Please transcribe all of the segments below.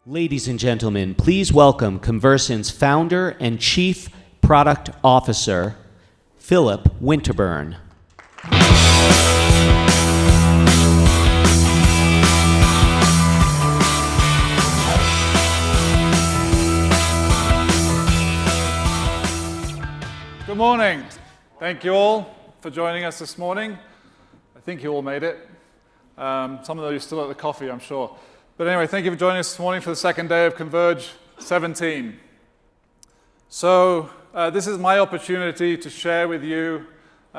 Ladies and gentlemen, please welcome Conversant's founder and chief product officer, Philip Winterburn. Good morning. Thank you all for joining us this morning. I think you all made it. Some of you are still at the coffee, I'm sure. But anyway, thank you for joining us this morning for the second day of Converge17. So this is my opportunity to share with you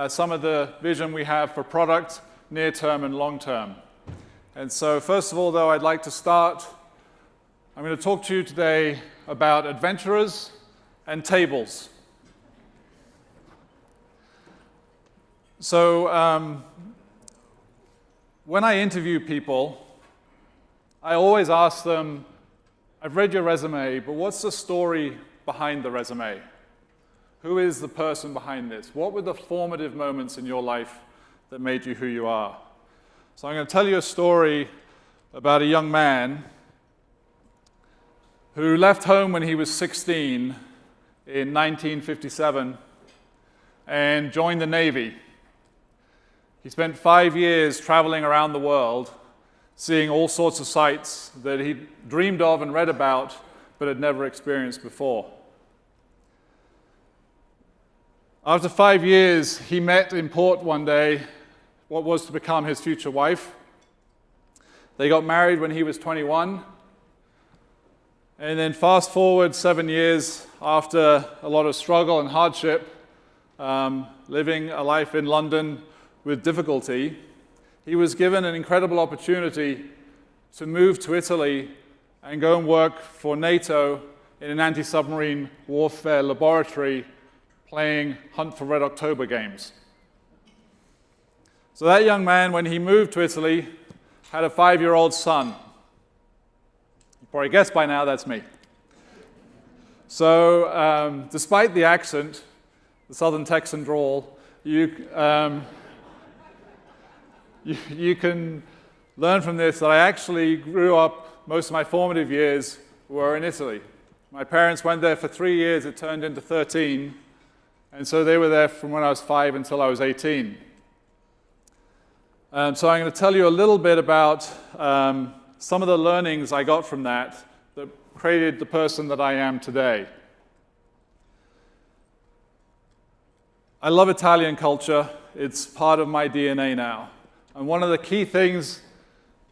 some of the vision we have for product, near-term and long-term. And so first of all, though, I'd like to start. I'm going to talk to you today about adventurers and tables. So when I interview people, I always ask them, I've read your resume, but what's the story behind the resume? Who is the person behind this? What were the formative moments in your life that made you who you are? So I'm going to tell you a story about a young man who left home when he was 16 in 1957 and joined the Navy. He spent 5 years traveling around the world, seeing all sorts of sights that he dreamed of and read about, but had never experienced before. After 5 years, he met in port one day what was to become his future wife. They got married when he was 21. And then fast forward 7 years after a lot of struggle and hardship, living a life in London with difficulty, he was given an incredible opportunity to move to Italy and go and work for NATO in an anti-submarine warfare laboratory playing Hunt for Red October games. So that young man, when he moved to Italy, had a 5-year-old son. You probably guessed by now that's me. So despite the accent, the Southern Texan drawl, you can learn from this that I actually grew up, most of my formative years were in Italy. My parents went there for 3 years, it turned into 13, and so they were there from when I was 5 until I was 18. So I'm going to tell you a little bit about some of the learnings I got from that created the person that I am today. I love Italian culture. It's part of my DNA now. And one of the key things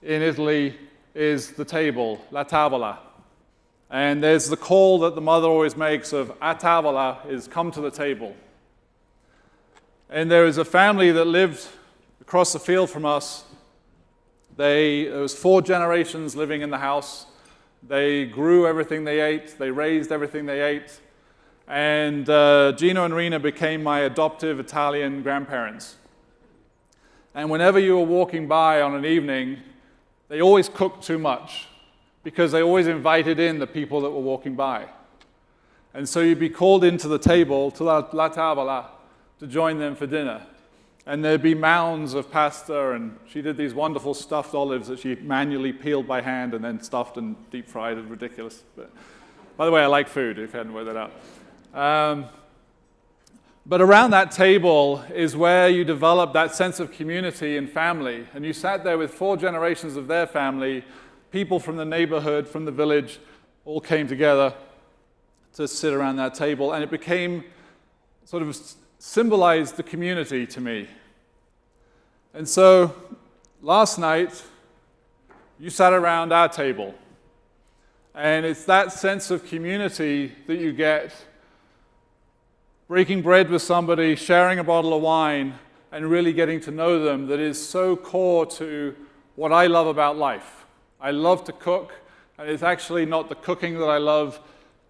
in Italy is the table, la tavola. And there's the call that the mother always makes of a tavola, is come to the table. And there is a family that lived across the field from us. There was 4 generations living in the house. They grew everything they ate. They raised everything they ate. And Gino and Rina became my adoptive Italian grandparents. And whenever you were walking by on an evening, they always cooked too much because they always invited in the people that were walking by. And so you'd be called into the table, to la tavola, to join them for dinner. And there'd be mounds of pasta, and she did these wonderful stuffed olives that she manually peeled by hand and then stuffed and deep fried. It's ridiculous. But, by the way, I like food, if you hadn't worked that out. But around that table is where you develop that sense of community and family. And you sat there with 4 generations of their family, people from the neighborhood, from the village, all came together to sit around that table. And it became sort of symbolized the community to me. And so last night, you sat around our table. And it's that sense of community that you get breaking bread with somebody, sharing a bottle of wine, and really getting to know them that is so core to what I love about life. I love to cook, and it's actually not the cooking that I love,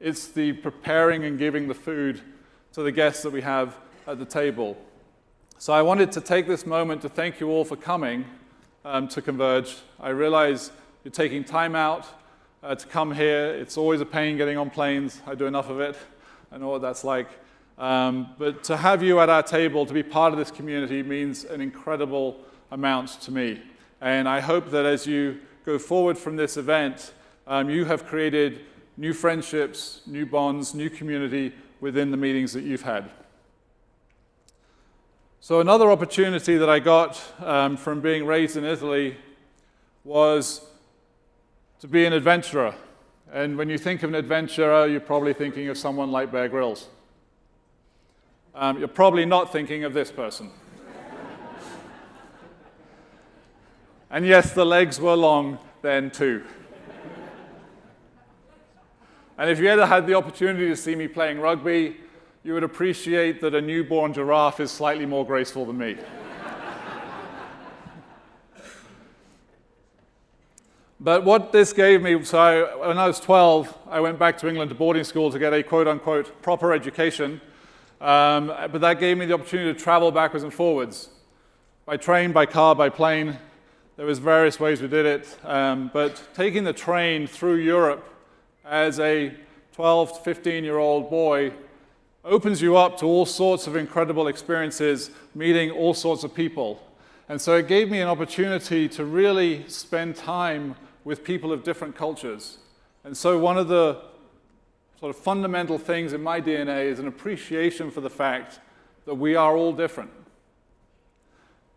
it's the preparing and giving the food to the guests that we have at the table. So I wanted to take this moment to thank you all for coming to Converge. I realize you're taking time out to come here. It's always a pain getting on planes. I do enough of it. I know what that's like. But to have you at our table, to be part of this community, means an incredible amount to me. And I hope that as you go forward from this event, you have created new friendships, new bonds, new community within the meetings that you've had. So another opportunity that I got from being raised in Italy was to be an adventurer. And when you think of an adventurer, you're probably thinking of someone like Bear Grylls. You're probably not thinking of this person. And yes, the legs were long then too. And if you ever had the opportunity to see me playing rugby, you would appreciate that a newborn giraffe is slightly more graceful than me. But what this gave me, when I was 12, I went back to England to boarding school to get a quote-unquote proper education. But that gave me the opportunity to travel backwards and forwards. By train, by car, by plane. There was various ways we did it. But taking the train through Europe as a 12 to 15-year-old boy opens you up to all sorts of incredible experiences, meeting all sorts of people. And so it gave me an opportunity to really spend time with people of different cultures. And so one of the sort of fundamental things in my DNA is an appreciation for the fact that we are all different.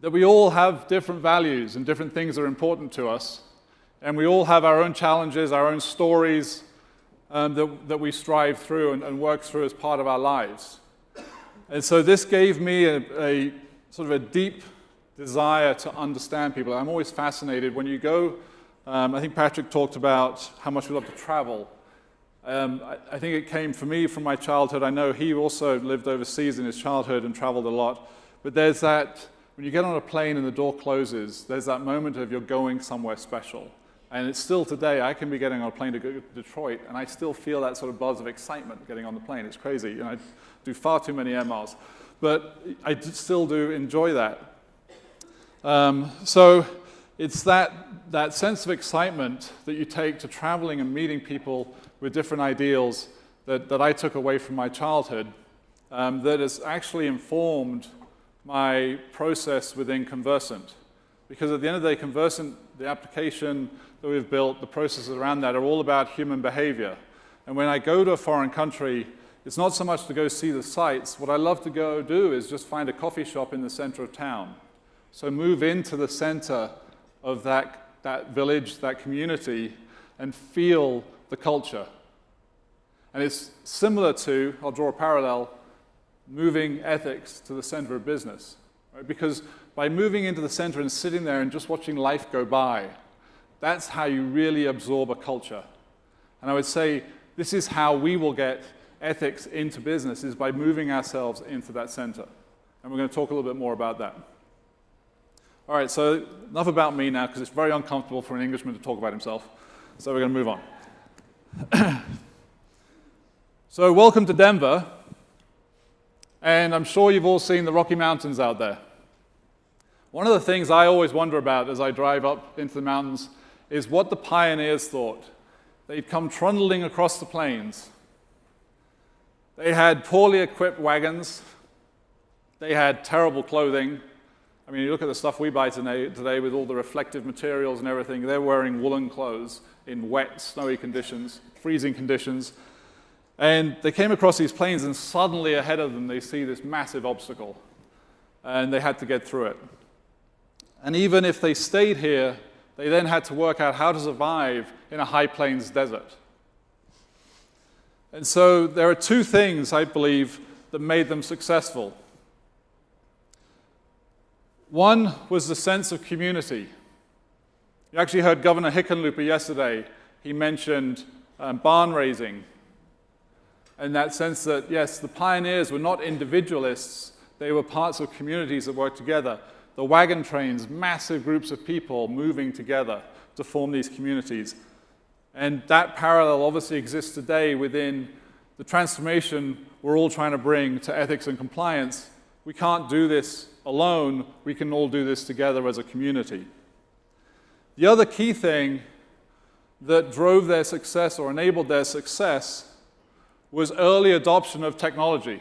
That we all have different values and different things that are important to us. And we all have our own challenges, our own stories that we strive through and work through as part of our lives. And so this gave me a sort of a deep desire to understand people. I'm always fascinated when you go, I think Patrick talked about how much we love to travel. I think it came for me from my childhood. I know he also lived overseas in his childhood and traveled a lot. But there's that, when you get on a plane and the door closes, there's that moment of you're going somewhere special. And it's still today, I can be getting on a plane to go to Detroit, and I still feel that sort of buzz of excitement getting on the plane. It's crazy. You know, I do far too many air miles. But I still do enjoy that. So it's that sense of excitement that you take to traveling and meeting people with different ideals that I took away from my childhood that has actually informed my process within Conversant. Because at the end of the day, Conversant, the application that we've built, the processes around that are all about human behavior. And when I go to a foreign country, it's not so much to go see the sights. What I love to go do is just find a coffee shop in the center of town. So move into the center of that village, that community, and feel the culture. And it's similar to, I'll draw a parallel, moving ethics to the center of business. Right? Because by moving into the center and sitting there and just watching life go by, that's how you really absorb a culture. And I would say this is how we will get ethics into business, is by moving ourselves into that center. And we're going to talk a little bit more about that. All right, so enough about me now, because it's very uncomfortable for an Englishman to talk about himself. So we're going to move on. So welcome to Denver. And I'm sure you've all seen the Rocky Mountains out there. One of the things I always wonder about as I drive up into the mountains is what the pioneers thought. They'd come trundling across the plains. They had poorly equipped wagons. They had terrible clothing. I mean, you look at the stuff we buy today with all the reflective materials and everything, they're wearing woolen clothes in wet, snowy conditions, freezing conditions. And they came across these plains, and suddenly ahead of them they see this massive obstacle. And they had to get through it. And even if they stayed here, they then had to work out how to survive in a high plains desert. And so there are two things, I believe, that made them successful. One was the sense of community. You actually heard Governor Hickenlooper yesterday. He mentioned barn raising. And that sense that, yes, the pioneers were not individualists. They were parts of communities that worked together. The wagon trains, massive groups of people moving together to form these communities. And that parallel obviously exists today within the transformation we're all trying to bring to ethics and compliance. We can't do this alone. We can all do this together as a community. The other key thing that drove their success or enabled their success was early adoption of technology.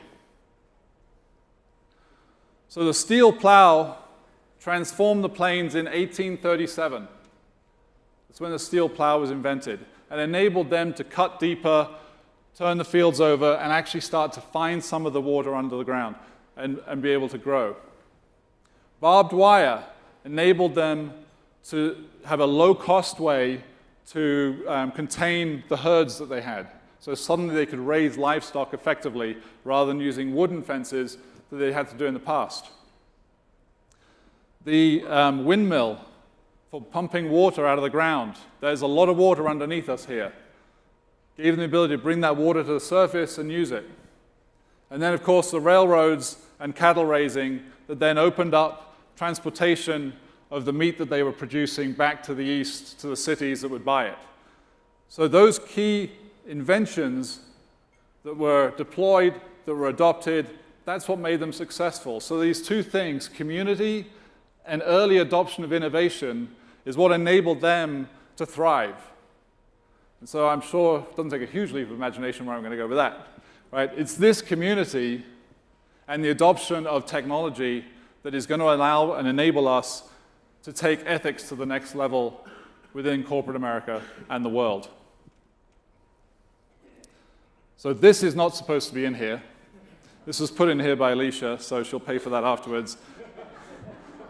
So the steel plow transformed the plains in 1837. That's when the steel plow was invented. and enabled them to cut deeper, turn the fields over, and actually start to find some of the water under the ground and be able to grow. Barbed wire enabled them to have a low-cost way to contain the herds that they had. So suddenly they could raise livestock effectively rather than using wooden fences that they had to do in the past. The windmill for pumping water out of the ground. There's a lot of water underneath us here. Gave them the ability to bring that water to the surface and use it. And then, of course, the railroads and cattle raising that then opened up transportation of the meat that they were producing back to the east, to the cities that would buy it. So those key inventions that were deployed, that were adopted, that's what made them successful. So these two things, community and early adoption of innovation, is what enabled them to thrive. And so I'm sure it doesn't take a huge leap of imagination where I'm going to go with that. Right? It's this community and the adoption of technology that is going to allow and enable us to take ethics to the next level within corporate America and the world. So this is not supposed to be in here. This was put in here by Alicia, so she'll pay for that afterwards.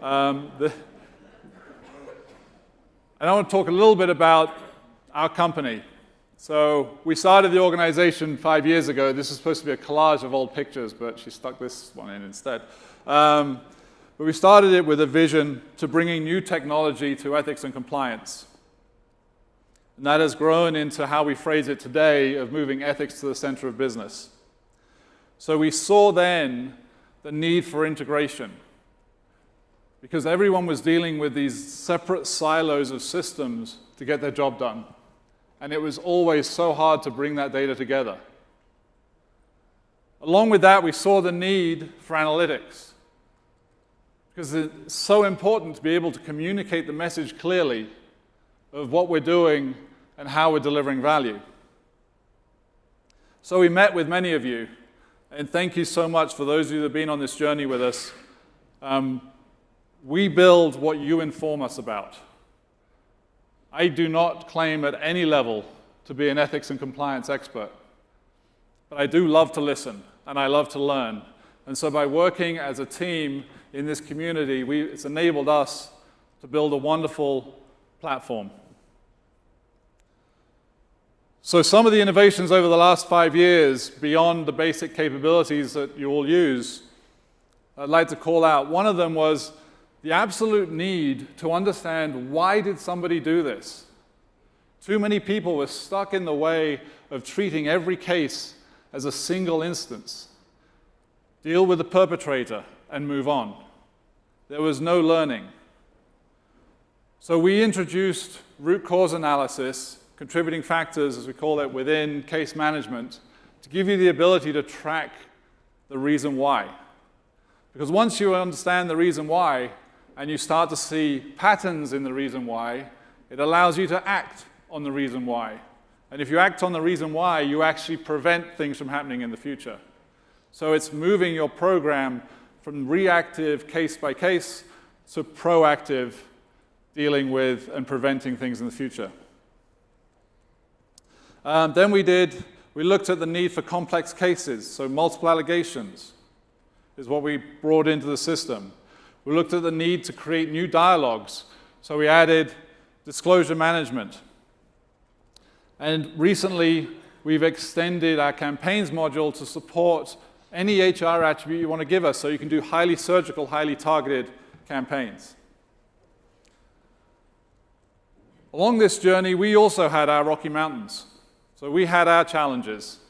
And I want to talk a little bit about our company. So we started the organization 5 years ago. This is supposed to be a collage of old pictures, but she stuck this one in instead. But we started it with a vision to bringing new technology to ethics and compliance. And that has grown into how we phrase it today of moving ethics to the center of business. So we saw then the need for integration, because everyone was dealing with these separate silos of systems to get their job done. And it was always so hard to bring that data together. Along with that, we saw the need for analytics, because it's so important to be able to communicate the message clearly of what we're doing and how we're delivering value. So we met with many of you, and thank you so much for those of you that have been on this journey with us. We build what you inform us about. I do not claim at any level to be an ethics and compliance expert, but I do love to listen, and I love to learn. And so by working as a team in this community, it's enabled us to build a wonderful platform. So some of the innovations over the last 5 years, beyond the basic capabilities that you all use, I'd like to call out. One of them was the absolute need to understand, why did somebody do this? Too many people were stuck in the way of treating every case as a single instance. Deal with the perpetrator and move on. There was no learning. So we introduced root cause analysis, contributing factors, as we call it, within case management, to give you the ability to track the reason why. Because once you understand the reason why, and you start to see patterns in the reason why, it allows you to act on the reason why. And if you act on the reason why, you actually prevent things from happening in the future. So it's moving your program from reactive case by case to proactive dealing with and preventing things in the future. Then we looked at the need for complex cases, so multiple allegations is what we brought into the system. We looked at the need to create new dialogues, so we added disclosure management. And recently, we've extended our campaigns module to support any HR attribute you want to give us, so you can do highly surgical, highly targeted campaigns. Along this journey, we also had our Rocky Mountains. So we had our challenges.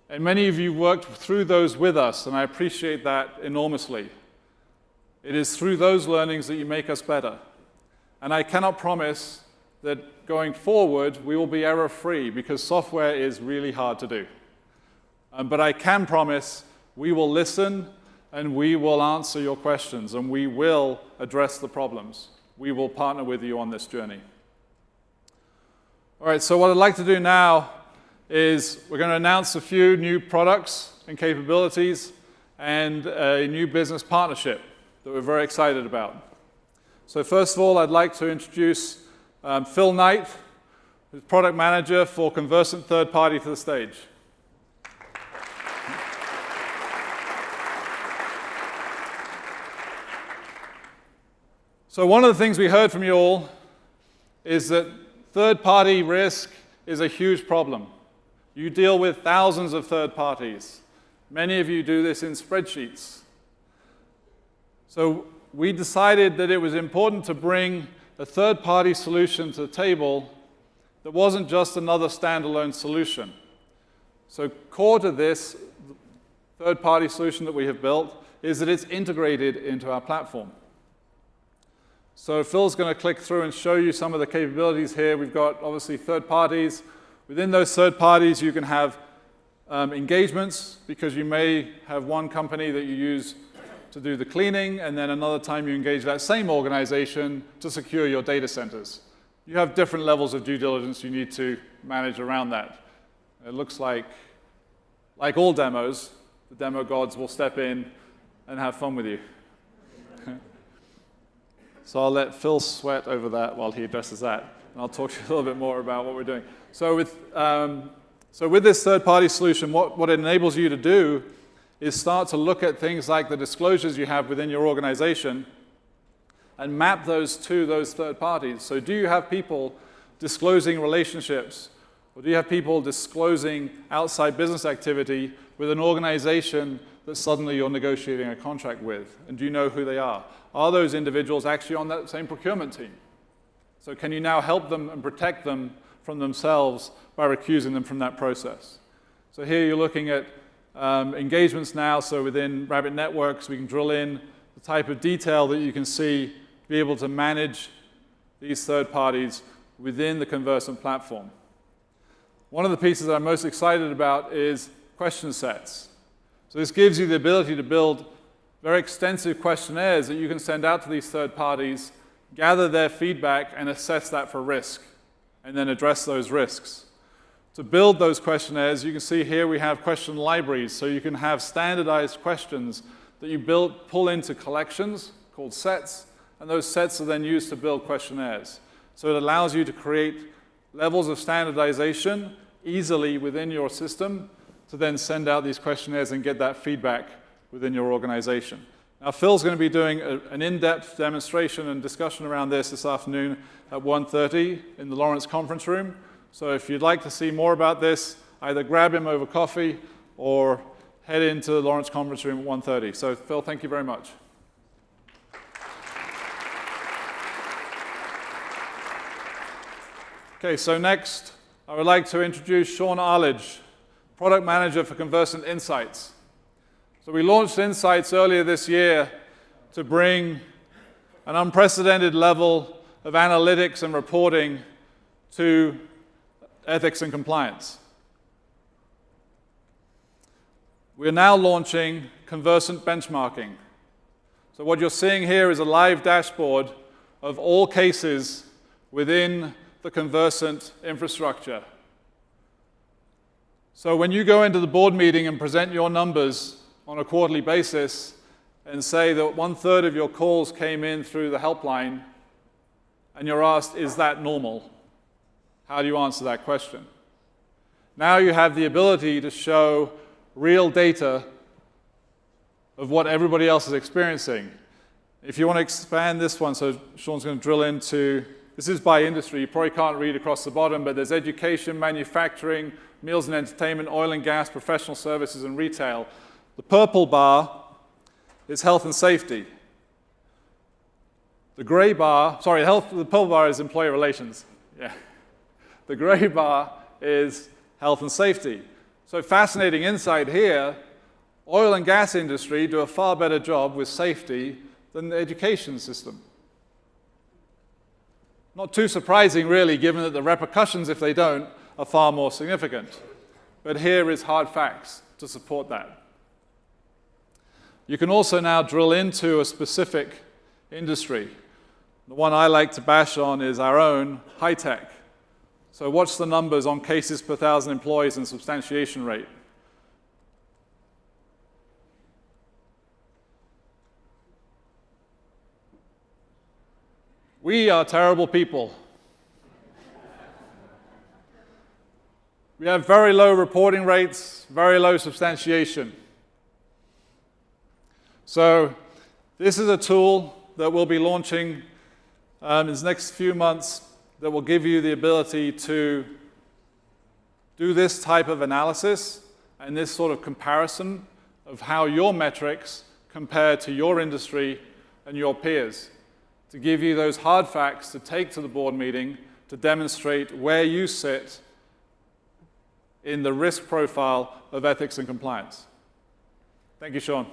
And many of you worked through those with us, and I appreciate that enormously. It is through those learnings that you make us better. And I cannot promise that going forward, we will be error-free, because software is really hard to do. But I can promise we will listen, and we will answer your questions, and we will address the problems. We will partner with you on this journey. All right, so what I'd like to do now is we're going to announce a few new products and capabilities and a new business partnership that we're very excited about. So first of all, I'd like to introduce Phil Knight, who's product manager for Conversant third party, to the stage. So one of the things we heard from you all is that third-party risk is a huge problem. You deal with thousands of third parties. Many of you do this in spreadsheets. So we decided that it was important to bring a third-party solution to the table that wasn't just another standalone solution. So core to this third-party solution that we have built is that it's integrated into our platform. So Phil's going to click through and show you some of the capabilities here. We've got, obviously, third parties. Within those third parties, you can have engagements, because you may have one company that you use to do the cleaning, and then another time you engage that same organization to secure your data centers. You have different levels of due diligence you need to manage around that. It looks like all demos, the demo gods will step in and have fun with you. So I'll let Phil sweat over that while he addresses that, and I'll talk to you a little bit more about what we're doing. So with this third-party solution, what it enables you to do is start to look at things like the disclosures you have within your organization and map those to those third parties. So do you have people disclosing relationships, or do you have people disclosing outside business activity with an organization that suddenly you're negotiating a contract with? And do you know who they are? Are those individuals actually on that same procurement team? So can you now help them and protect them from themselves by recusing them from that process? So here you're looking at engagements now. So within Rabbit Networks, we can drill in the type of detail that you can see to be able to manage these third parties within the Conversant platform. One of the pieces that I'm most excited about is question sets. So this gives you the ability to build very extensive questionnaires that you can send out to these third parties, gather their feedback, and assess that for risk, and then address those risks. To build those questionnaires, you can see here we have question libraries, so you can have standardized questions that you pull into collections called sets, and those sets are then used to build questionnaires. So it allows you to create levels of standardization easily within your system to then send out these questionnaires and get that feedback within your organization. Now, Phil's going to be doing an in-depth demonstration and discussion around this afternoon at 1:30 in the Lawrence conference room. So if you'd like to see more about this, either grab him over coffee or head into the Lawrence conference room at 1:30. So Phil, thank you very much. Okay, so next, I would like to introduce Sean Arledge, Product Manager for Conversant Insights. So we launched Insights earlier this year to bring an unprecedented level of analytics and reporting to ethics and compliance. We're now launching Conversant benchmarking. So what you're seeing here is a live dashboard of all cases within the Conversant infrastructure. So when you go into the board meeting and present your numbers on a quarterly basis and say that 1/3 of your calls came in through the helpline, and you're asked, is that normal? How do you answer that question? Now you have the ability to show real data of what everybody else is experiencing. If you want to expand this one, so Sean's going to drill into, this is by industry, you probably can't read across the bottom, but there's education, manufacturing, meals and entertainment, oil and gas, professional services, and retail. The purple bar is health and safety. The gray bar, the purple bar is employee relations. Yeah. The gray bar is health and safety. So fascinating insight here, oil and gas industry do a far better job with safety than the education system. Not too surprising, really, given that the repercussions, if they don't, are far more significant. But here is hard facts to support that. You can also now drill into a specific industry. The one I like to bash on is our own high tech. So watch the numbers on cases per 1,000 employees and substantiation rate. We are terrible people. We have very low reporting rates, very low substantiation. So this is a tool that we'll be launching in the next few months that will give you the ability to do this type of analysis and this sort of comparison of how your metrics compare to your industry and your peers, to give you those hard facts to take to the board meeting to demonstrate where you sit in the risk profile of ethics and compliance. Thank you, Sean.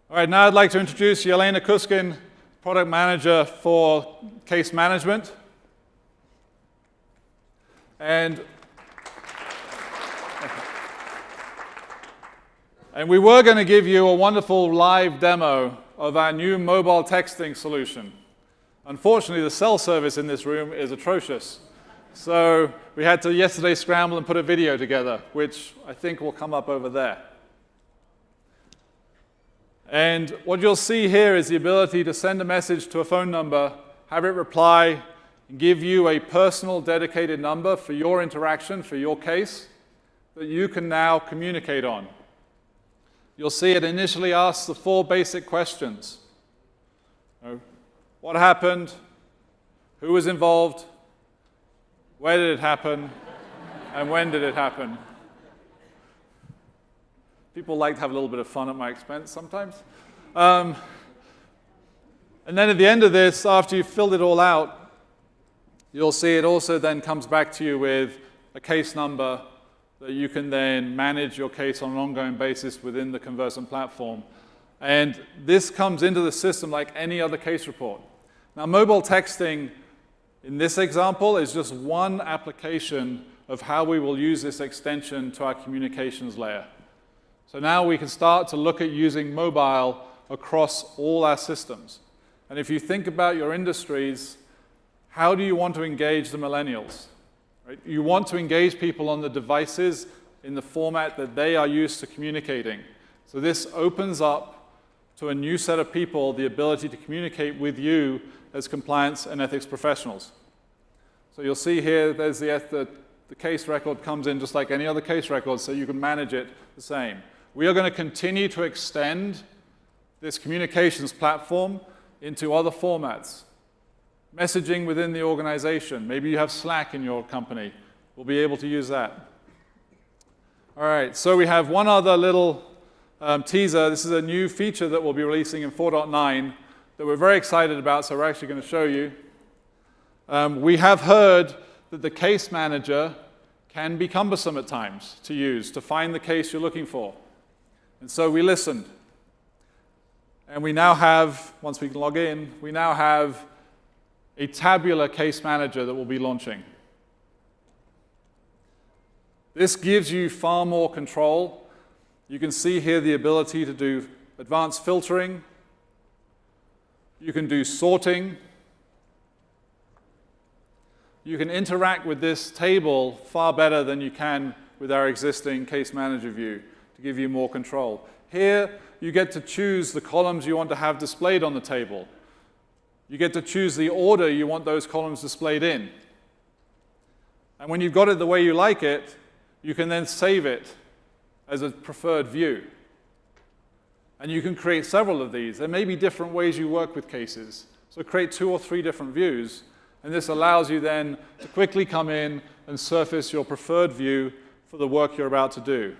All right, now I'd like to introduce Yelena Kuskin, Product Manager for Case Management. And we were going to give you a wonderful live demo of our new mobile texting solution. Unfortunately, the cell service in this room is atrocious. So we had to yesterday scramble and put a video together, which I think will come up over there. And what you'll see here is the ability to send a message to a phone number, have it reply, and give you a personal dedicated number for your interaction, for your case, that you can now communicate on. You'll see it initially asks the 4 basic questions. What happened? Who was involved? Where did it happen? And when did it happen? People like to have a little bit of fun at my expense sometimes. And then at the end of this, after you've filled it all out, you'll see it also then comes back to you with a case number that you can then manage your case on an ongoing basis within the Conversant platform. And this comes into the system like any other case report. Now, mobile texting, in this example, is just one application of how we will use this extension to our communications layer. So now we can start to look at using mobile across all our systems. And if you think about your industries, how do you want to engage the millennials? Right? You want to engage people on the devices in the format that they are used to communicating. So this opens up to a new set of people the ability to communicate with you as compliance and ethics professionals. So you'll see here there's the case record comes in just like any other case record, so you can manage it the same. We are going to continue to extend this communications platform into other formats. Messaging within the organization. Maybe you have Slack in your company. We'll be able to use that. All right, so we have one other little teaser. This is a new feature that we'll be releasing in 4.9 that we're very excited about, so we're actually going to show you. We have heard that the case manager can be cumbersome at times to use, to find the case you're looking for. And so we listened. And we now have, once we can log in, we now have a tabular case manager that we'll be launching. This gives you far more control. You can see here the ability to do advanced filtering. You can do sorting. You can interact with this table far better than you can with our existing case manager view to give you more control. Here, you get to choose the columns you want to have displayed on the table. You get to choose the order you want those columns displayed in. And when you've got it the way you like it, you can then save it as a preferred view. And you can create several of these. There may be different ways you work with cases. So create 2 or 3 different views. And this allows you then to quickly come in and surface your preferred view for the work you're about to do.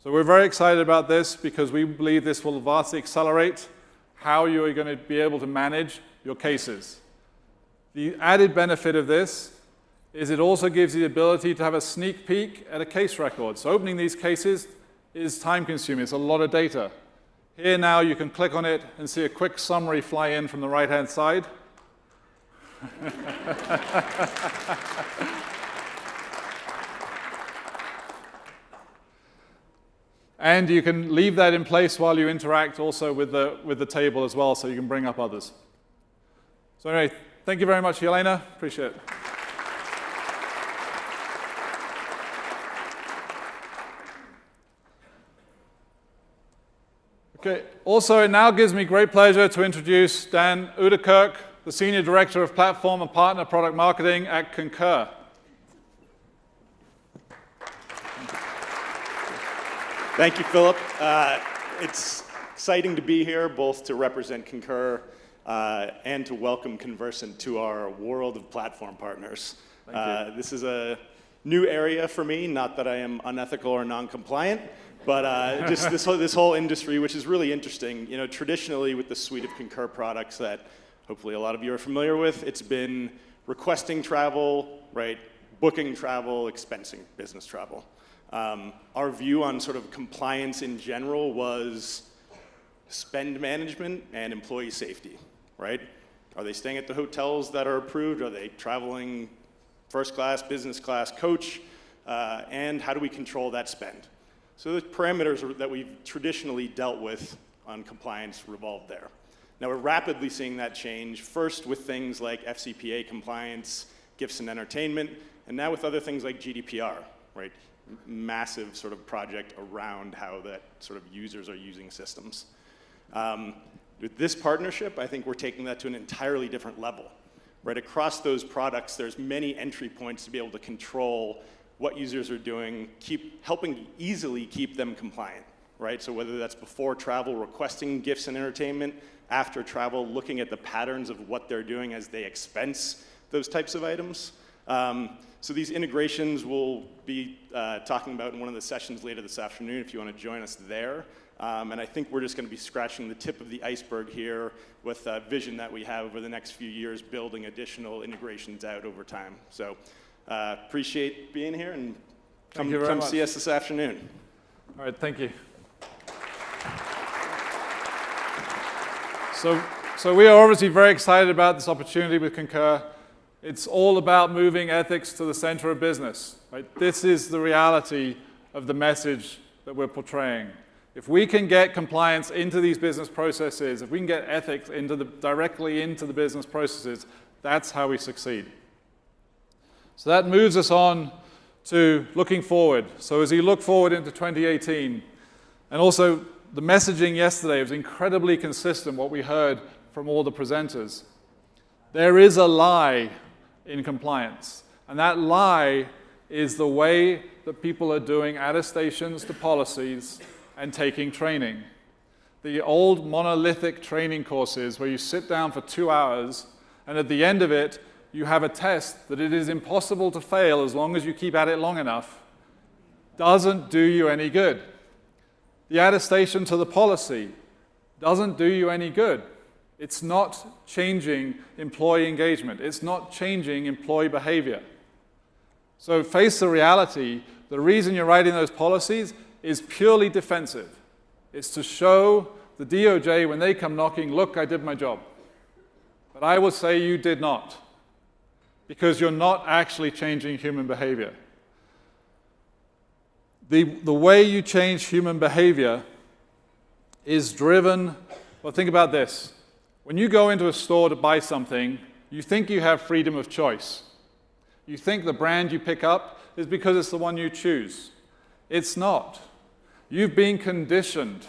So we're very excited about this because we believe this will vastly accelerate how you are going to be able to manage your cases. The added benefit of this is it also gives you the ability to have a sneak peek at a case record. So opening these cases is time-consuming. It's a lot of data. Here now you can click on it and see a quick summary fly in from the right-hand side. And you can leave that in place while you interact also with the table as well, so you can bring up others. So anyway, thank you very much, Yelena. Appreciate it. Okay. Also, it now gives me great pleasure to introduce Dan Uderkirk, the Senior Director of Platform and Partner Product Marketing at Concur. Thank you, Philip. It's exciting to be here, both to represent Concur and to welcome Conversant to our world of platform partners. This is a new area for me, not that I am unethical or non-compliant, but just this whole industry, which is really interesting. You know, traditionally with the suite of Concur products that hopefully a lot of you are familiar with, it's been requesting travel, right? Booking travel, expensing business travel. Our view on sort of compliance in general was spend management and employee safety, right? Are they staying at the hotels that are approved? Are they traveling first class, business class, coach? And how do we control that spend? So the parameters that we've traditionally dealt with on compliance revolve there. Now we're rapidly seeing that change, first with things like FCPA compliance, gifts and entertainment, and now with other things like GDPR, right? Massive sort of project around how that sort of users are using systems. With this partnership, I think we're taking that to an entirely different level. Right across those products, there's many entry points to be able to control what users are doing, helping easily keep them compliant, right? So whether that's before travel, requesting gifts and entertainment, after travel, looking at the patterns of what they're doing as they expense those types of items. So these integrations we'll be talking about in one of the sessions later this afternoon if you want to join us there. And I think we're just going to be scratching the tip of the iceberg here with a vision that we have over the next few years, building additional integrations out over time. So appreciate being here, and come see us this afternoon. All right, thank you. So we are obviously very excited about this opportunity with Concur. It's all about moving ethics to the center of business. Right? This is the reality of the message that we're portraying. If we can get compliance into these business processes, if we can get ethics directly into the business processes, that's how we succeed. So that moves us on to looking forward. So as you look forward into 2018, and also the messaging yesterday was incredibly consistent, what we heard from all the presenters. There is a lie in compliance, and that lie is the way that people are doing attestations to policies and taking training. The old monolithic training courses where you sit down for 2 hours, and at the end of it, you have a test that it is impossible to fail as long as you keep at it long enough, doesn't do you any good. The attestation to the policy doesn't do you any good. It's not changing employee engagement. It's not changing employee behavior. So face the reality, the reason you're writing those policies is purely defensive. It's to show the DOJ when they come knocking, look, I did my job. But I will say you did not, because you're not actually changing human behavior. The way you change human behavior is driven, well, think about this. When you go into a store to buy something, you think you have freedom of choice. You think the brand you pick up is because it's the one you choose. It's not. You've been conditioned.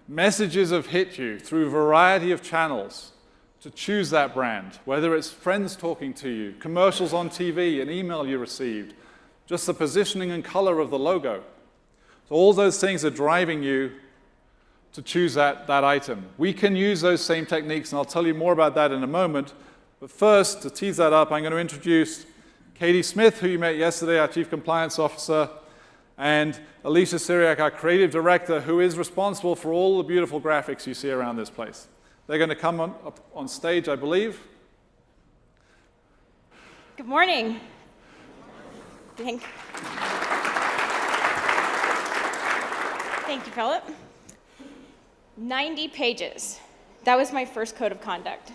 Messages have hit you through a variety of channels to choose that brand, whether it's friends talking to you, commercials on TV, an email you received, just the positioning and color of the logo. So all those things are driving you to choose that item. We can use those same techniques, and I'll tell you more about that in a moment. But first, to tease that up, I'm going to introduce Katie Smith, who you met yesterday, our Chief Compliance Officer, and Alicia Syriac, our Creative Director, who is responsible for all the beautiful graphics you see around this place. They're going to come up on stage, I believe. Good morning. Thank you, Philip. 90 pages. That was my first code of conduct.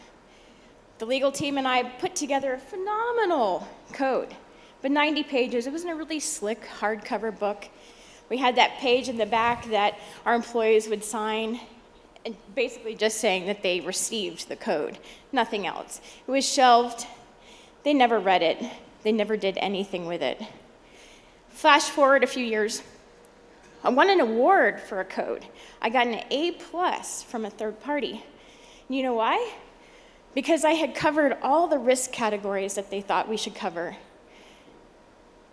The legal team and I put together a phenomenal code, but 90 pages. It wasn't a really slick hardcover book. We had that page in the back that our employees would sign, and basically just saying that they received the code, nothing else. It was shelved. They never read it. They never did anything with it. Flash forward a few years. I won an award for a code. I got an A+ from a third party. You know why? Because I had covered all the risk categories that they thought we should cover.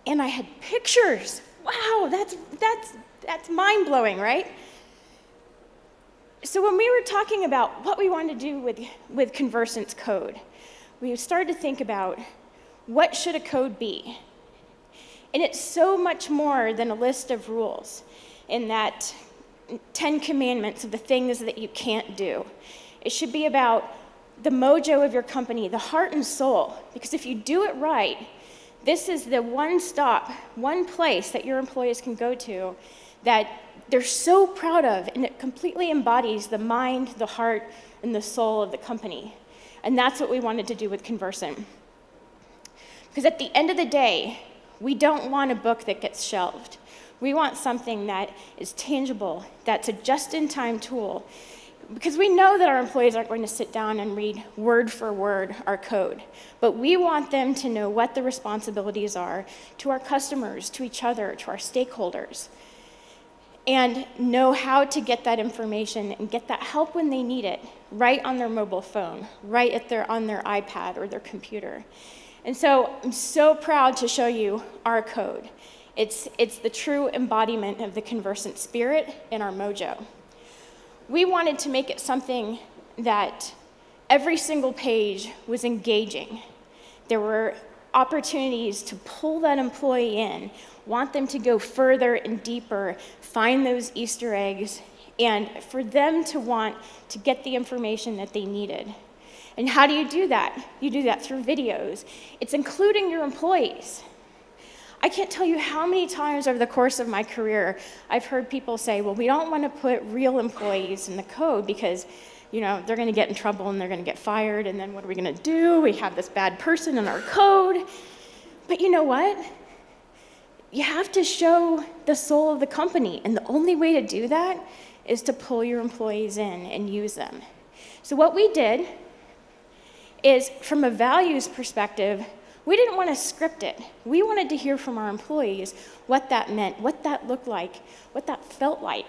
And I had pictures. Wow, that's mind-blowing, right? So when we were talking about what we wanted to do with Conversant's code, we started to think about what should a code be? And it's so much more than a list of rules in that 10 commandments of the things that you can't do. It should be about the mojo of your company, the heart and soul, because if you do it right, this is the one stop, one place that your employees can go to that they're so proud of, and it completely embodies the mind, the heart, and the soul of the company. And that's what we wanted to do with Conversant. Because at the end of the day, we don't want a book that gets shelved. We want something that is tangible, that's a just-in-time tool, because we know that our employees aren't going to sit down and read word for word our code, but we want them to know what the responsibilities are to our customers, to each other, to our stakeholders, and know how to get that information and get that help when they need it, right on their mobile phone, right on their iPad or their computer. And so I'm so proud to show you our code. It's the true embodiment of the Conversant spirit and our mojo. We wanted to make it something that every single page was engaging. There were opportunities to pull that employee in, want them to go further and deeper, find those Easter eggs, and for them to want to get the information that they needed. And how do you do that? You do that through videos. It's including your employees. I can't tell you how many times over the course of my career I've heard people say, well, we don't want to put real employees in the code because, you know, they're going to get in trouble and they're going to get fired, and then what are we going to do? We have this bad person in our code. But you know what? You have to show the soul of the company, and the only way to do that is to pull your employees in and use them. So what we did is, from a values perspective, we didn't want to script it. We wanted to hear from our employees what that meant, what that looked like, what that felt like.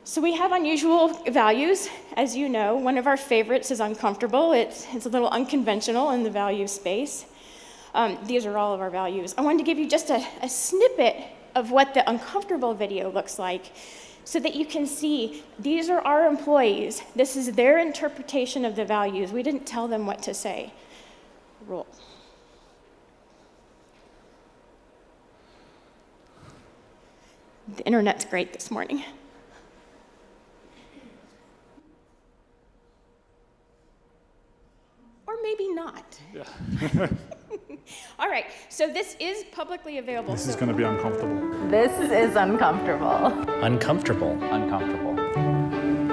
So we have unusual values. As you know, one of our favorites is uncomfortable. It's a little unconventional in the value space. These are all of our values. I wanted to give you just a snippet of what the uncomfortable video looks like so that you can see these are our employees. This is their interpretation of the values. We didn't tell them what to say. Roll. The internet's great this morning. Or maybe not. Yeah. All right, so this is publicly available. This is going to be uncomfortable. This is uncomfortable. Uncomfortable. Uncomfortable.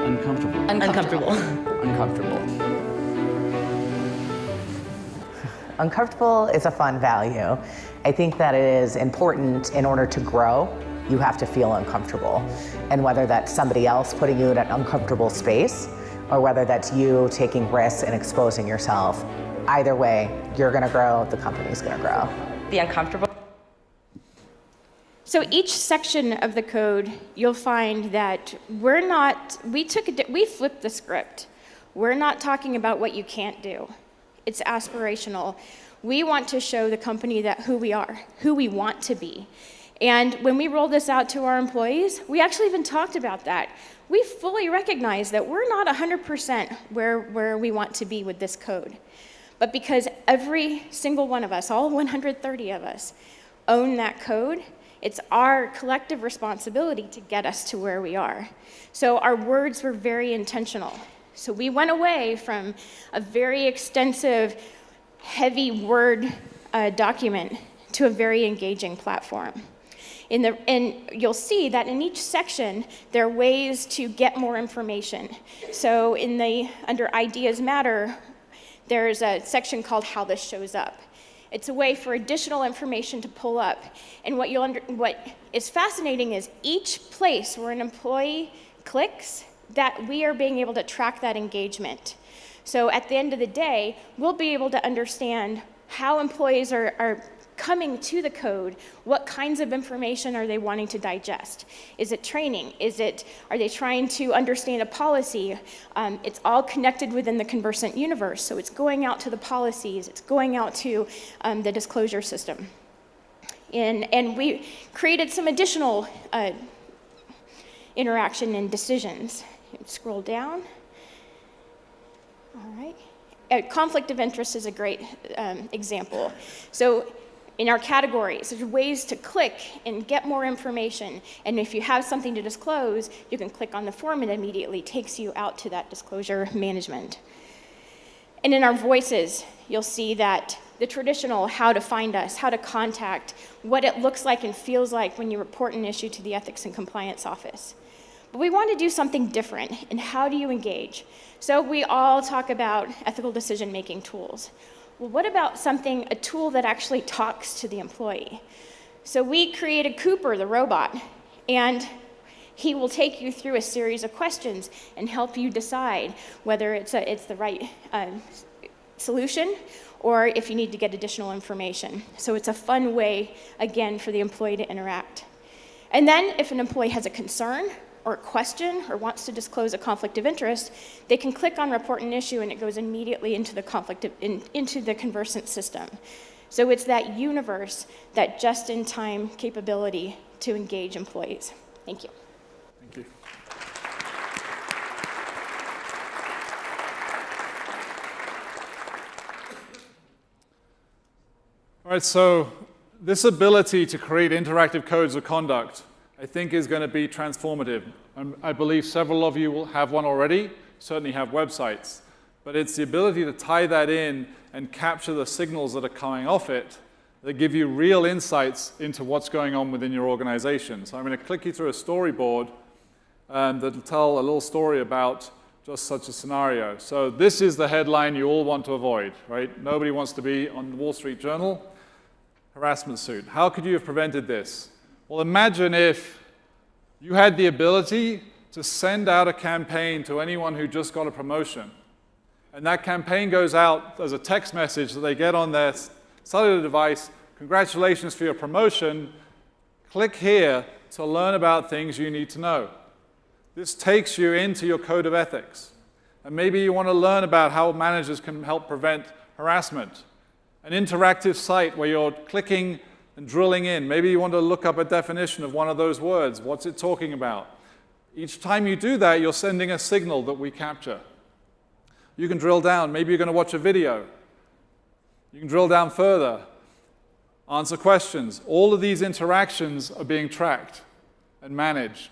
Uncomfortable. Uncomfortable. Uncomfortable. Uncomfortable is a fun value. I think that it is important in order to grow, you have to feel uncomfortable. And whether that's somebody else putting you in an uncomfortable space, or whether that's you taking risks and exposing yourself, either way, you're gonna grow, the company's gonna grow. The uncomfortable. So each section of the code, you'll find that we flipped the script. We're not talking about what you can't do. It's aspirational. We want to show the company that who we are, who we want to be. And when we roll this out to our employees, we actually even talked about that. We fully recognize that we're not 100% where we want to be with this code. But because every single one of us, all 130 of us, own that code, it's our collective responsibility to get us to where we are. So our words were very intentional. So we went away from a very extensive, heavy word document to a very engaging platform. And you'll see that in each section, there are ways to get more information. So under Ideas Matter, there's a section called How This Shows Up. It's a way for additional information to pull up. And what is fascinating is each place where an employee clicks, that we are being able to track that engagement. So at the end of the day, we'll be able to understand how employees are coming to the code, what kinds of information are they wanting to digest? Is it training? Are they trying to understand a policy? It's all connected within the Conversant universe, so it's going out to the policies, it's going out to the disclosure system. And we created some additional interaction and decisions. Scroll down. All right. Conflict of interest is a great example. So in our categories, there's ways to click and get more information. And if you have something to disclose, you can click on the form and it immediately takes you out to that disclosure management. And in our voices, you'll see that the traditional how to find us, how to contact, what it looks like and feels like when you report an issue to the Ethics and Compliance Office. But we want to do something different, and how do you engage? So we all talk about ethical decision-making tools. Well, what about a tool that actually talks to the employee? So we created Cooper, the robot, and he will take you through a series of questions and help you decide whether it's the right solution or if you need to get additional information. So it's a fun way, again, for the employee to interact. And then if an employee has a concern or a question or wants to disclose a conflict of interest, they can click on report an issue and it goes immediately into the into the Conversant system. So it's that universe, that just-in-time capability to engage employees. Thank you. Thank you. All right, so this ability to create interactive codes of conduct, I think, is going to be transformative. I believe several of you will have one already, certainly have websites. But it's the ability to tie that in and capture the signals that are coming off it that give you real insights into what's going on within your organization. So I'm going to click you through a storyboard that'll tell a little story about just such a scenario. So this is the headline you all want to avoid, right? Nobody wants to be on the Wall Street Journal. Harassment suit. How could you have prevented this? Well, imagine if you had the ability to send out a campaign to anyone who just got a promotion. And that campaign goes out as a text message that they get on their cellular device. Congratulations for your promotion. Click here to learn about things you need to know. This takes you into your code of ethics. And maybe you want to learn about how managers can help prevent harassment. An interactive site where you're clicking and drilling in. Maybe you want to look up a definition of one of those words. What's it talking about? Each time you do that, you're sending a signal that we capture. You can drill down. Maybe you're going to watch a video. You can drill down further, answer questions. All of these interactions are being tracked and managed.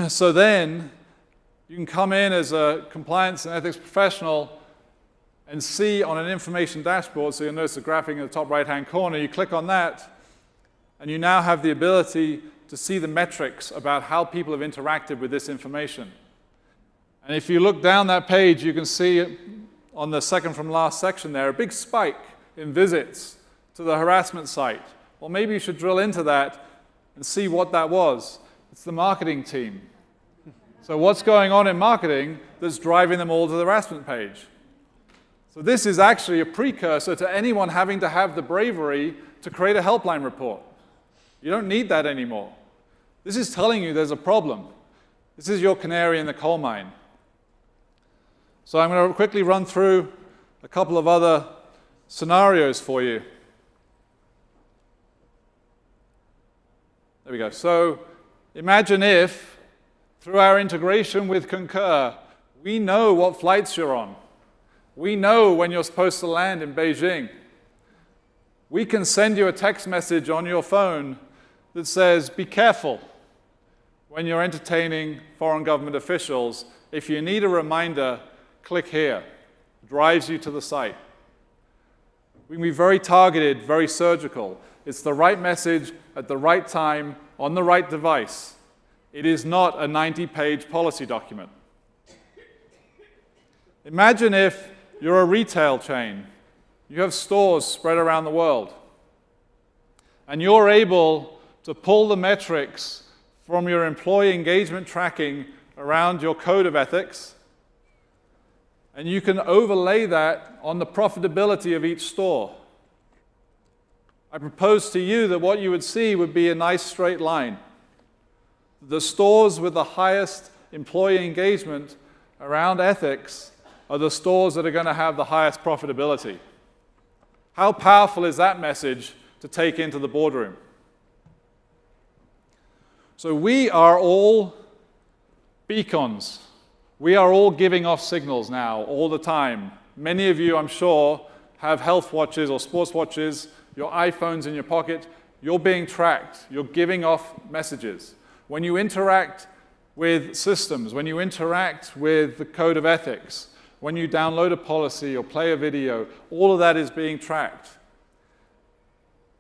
So then you can come in as a compliance and ethics professional and see on an information dashboard, so you'll notice the graphic in the top right-hand corner, you click on that, and you now have the ability to see the metrics about how people have interacted with this information. And if you look down that page, you can see on the second from last section there, a big spike in visits to the harassment site. Well, maybe you should drill into that and see what that was. It's the marketing team. So what's going on in marketing that's driving them all to the harassment page? So this is actually a precursor to anyone having to have the bravery to create a helpline report. You don't need that anymore. This is telling you there's a problem. This is your canary in the coal mine. So I'm going to quickly run through a couple of other scenarios for you. There we go. So imagine if, through our integration with Concur, we know what flights you're on. We know when you're supposed to land in Beijing. We can send you a text message on your phone that says, be careful when you're entertaining foreign government officials. If you need a reminder, click here. It drives you to the site. We can be very targeted, very surgical. It's the right message at the right time on the right device. It is not a 90-page policy document. Imagine if you're a retail chain. You have stores spread around the world. And you're able to pull the metrics from your employee engagement tracking around your code of ethics, and you can overlay that on the profitability of each store. I propose to you that what you would see would be a nice straight line. The stores with the highest employee engagement around ethics are the stores that are going to have the highest profitability. How powerful is that message to take into the boardroom? So we are all beacons. We are all giving off signals now, all the time. Many of you, I'm sure, have health watches or sports watches, your iPhones in your pocket. You're being tracked. You're giving off messages. When you interact with systems, when you interact with the code of ethics, when you download a policy or play a video, all of that is being tracked.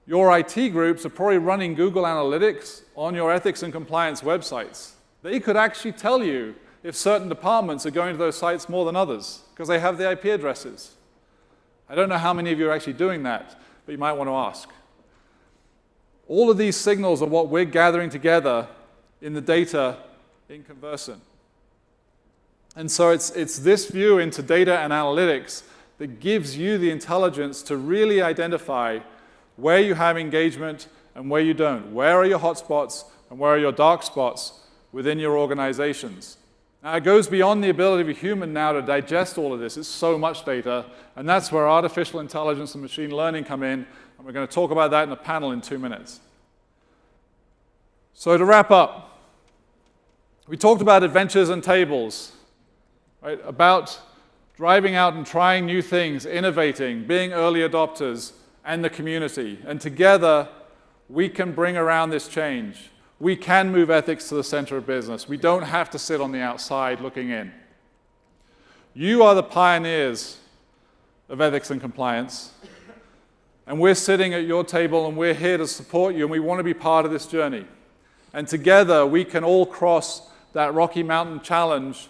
Your IT groups are probably running Google Analytics on your ethics and compliance websites. They could actually tell you if certain departments are going to those sites more than others, because they have the IP addresses. I don't know how many of you are actually doing that, but you might want to ask. All of these signals are what we're gathering together in the data in Conversant. And so it's this view into data and analytics that gives you the intelligence to really identify where you have engagement and where you don't. Where are your hotspots and where are your dark spots within your organizations? Now, it goes beyond the ability of a human now to digest all of this. It's so much data, and that's where artificial intelligence and machine learning come in, and we're going to talk about that in a panel in 2 minutes. So to wrap up, we talked about adventures and tables, right? About driving out and trying new things, innovating, being early adopters, and the community. And together, we can bring around this change. We can move ethics to the center of business. We don't have to sit on the outside looking in. You are the pioneers of ethics and compliance. And we're sitting at your table, and we're here to support you, and we want to be part of this journey. And together, we can all cross that Rocky Mountain challenge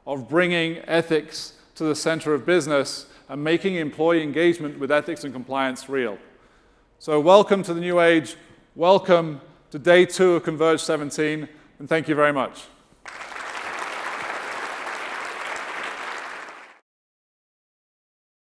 of bringing ethics to the center of business and making employee engagement with ethics and compliance real. So welcome to the new age. Welcome to day 2 of Converge17, and thank you very much.